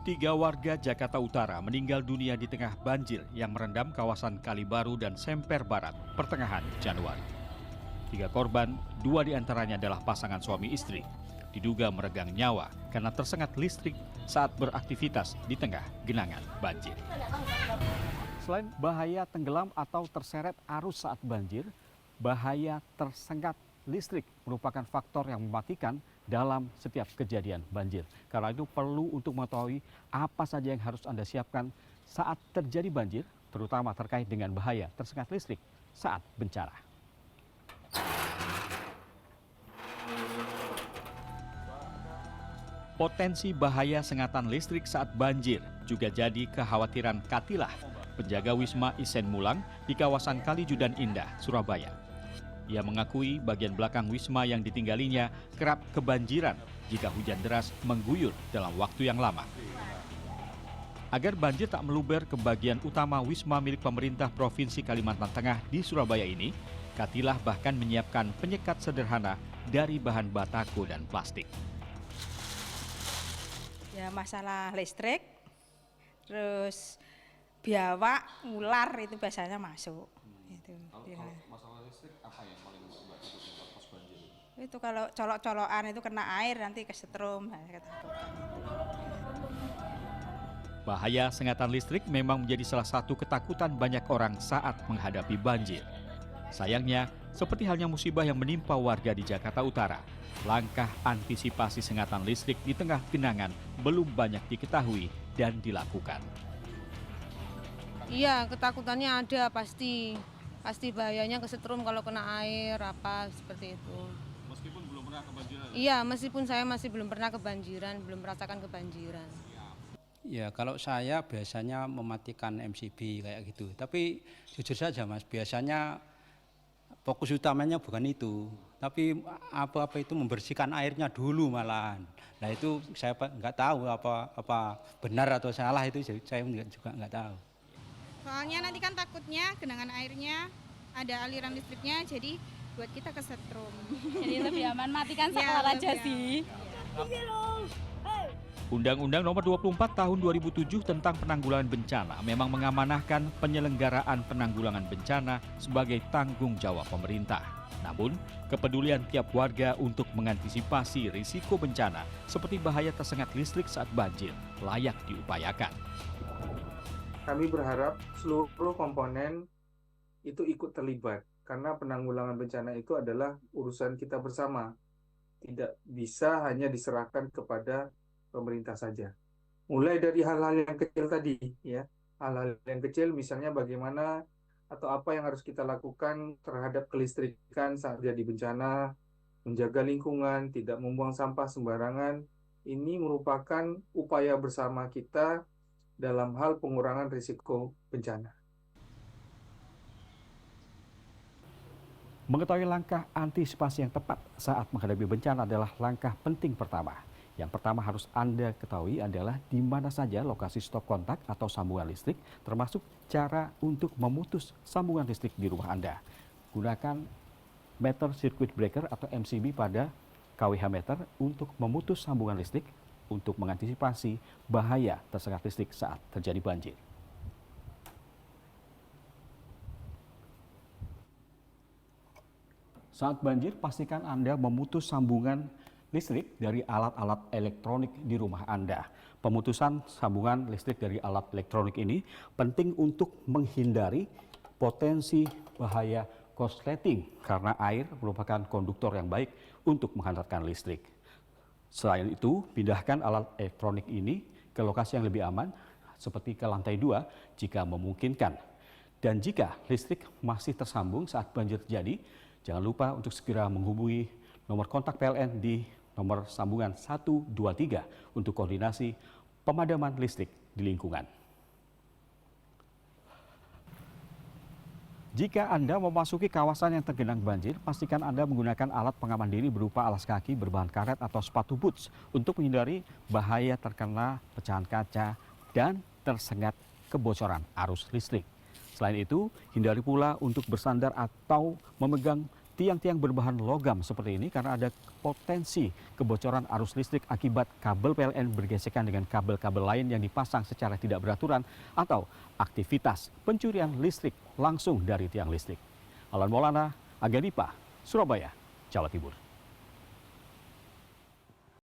3 warga Jakarta Utara meninggal dunia di tengah banjir yang merendam kawasan Kalibaru dan Semper Barat pertengahan Januari. 3 korban, 2 diantaranya adalah pasangan suami istri, diduga meregang nyawa karena tersengat listrik saat beraktivitas di tengah genangan banjir. Selain bahaya tenggelam atau terseret arus saat banjir, bahaya tersengat listrik merupakan faktor yang mematikan dalam setiap kejadian banjir. Karena itu perlu untuk mengetahui apa saja yang harus Anda siapkan saat terjadi banjir, terutama terkait dengan bahaya tersengat listrik saat bencana. Potensi bahaya sengatan listrik saat banjir juga jadi kekhawatiran Katilah, penjaga Wisma Isen Mulang di kawasan Kalijudan Indah, Surabaya. Ia mengakui bagian belakang wisma yang ditinggalinya kerap kebanjiran jika hujan deras mengguyur dalam waktu yang lama. Agar banjir tak meluber ke bagian utama wisma milik pemerintah Provinsi Kalimantan Tengah di Surabaya ini, Katilah bahkan menyiapkan penyekat sederhana dari bahan batako dan plastik. Ya masalah listrik, terus biawak, ular itu biasanya masuk. Kalau masalah listrik apa yang paling Mbak takutkan pas banjir? Itu kalau colok-colokan itu kena air nanti kesetrum. Bahaya sengatan listrik memang menjadi salah satu ketakutan banyak orang saat menghadapi banjir. Sayangnya, seperti halnya musibah yang menimpa warga di Jakarta Utara, langkah antisipasi sengatan listrik di tengah genangan belum banyak diketahui dan dilakukan. Iya, ketakutannya ada pasti bahayanya kesetrum kalau kena air apa seperti itu. Meskipun belum pernah kebanjiran? Iya, meskipun saya masih belum pernah kebanjiran, belum merasakan kebanjiran. Ya, kalau saya biasanya mematikan MCB kayak gitu. Tapi jujur saja Mas, biasanya fokus utamanya bukan itu. Tapi apa-apa itu membersihkan airnya dulu malahan. Nah itu saya nggak tahu apa benar atau salah itu saya juga nggak tahu. Soalnya nanti kan takutnya genangan airnya ada aliran listriknya, jadi buat kita kesetrum. Jadi lebih aman matikan sekolah aja sih. Undang-Undang Nomor 24 Tahun 2007 tentang Penanggulangan Bencana memang mengamanahkan penyelenggaraan penanggulangan bencana sebagai tanggung jawab pemerintah. Namun, kepedulian tiap warga untuk mengantisipasi risiko bencana seperti bahaya tersengat listrik saat banjir layak diupayakan. Kami berharap seluruh komponen itu ikut terlibat karena penanggulangan bencana itu adalah urusan kita bersama. Tidak bisa hanya diserahkan kepada pemerintah saja. Mulai dari hal-hal yang kecil tadi, ya, hal-hal yang kecil misalnya bagaimana atau apa yang harus kita lakukan terhadap kelistrikan saat jadi bencana, menjaga lingkungan, tidak membuang sampah sembarangan. Ini merupakan upaya bersama kita dalam hal pengurangan risiko bencana. Mengetahui langkah antisipasi yang tepat saat menghadapi bencana adalah langkah penting pertama. Yang pertama harus Anda ketahui adalah di mana saja lokasi stop kontak atau sambungan listrik, termasuk cara untuk memutus sambungan listrik di rumah Anda. Gunakan meter circuit breaker atau MCB pada kWh meter untuk memutus sambungan listrik untuk mengantisipasi bahaya tersengat listrik saat terjadi banjir. Saat banjir, pastikan Anda memutus sambungan listrik dari alat-alat elektronik di rumah Anda. Pemutusan sambungan listrik dari alat elektronik ini penting untuk menghindari potensi bahaya korsleting karena air merupakan konduktor yang baik untuk menghantarkan listrik. Selain itu, pindahkan alat elektronik ini ke lokasi yang lebih aman seperti ke lantai 2 jika memungkinkan. Dan jika listrik masih tersambung saat banjir terjadi, jangan lupa untuk segera menghubungi nomor kontak PLN di nomor sambungan 123 untuk koordinasi pemadaman listrik di lingkungan. Jika Anda memasuki kawasan yang tergenang banjir, pastikan Anda menggunakan alat pengaman diri berupa alas kaki berbahan karet atau sepatu boots untuk menghindari bahaya terkena pecahan kaca dan tersengat kebocoran arus listrik. Selain itu, hindari pula untuk bersandar atau memegang tiang-tiang berbahan logam seperti ini karena ada potensi kebocoran arus listrik akibat kabel PLN bergesekan dengan kabel-kabel lain yang dipasang secara tidak beraturan atau aktivitas pencurian listrik langsung dari tiang listrik. Alan Maulana, Aga Dipa, Surabaya, Jawa Timur.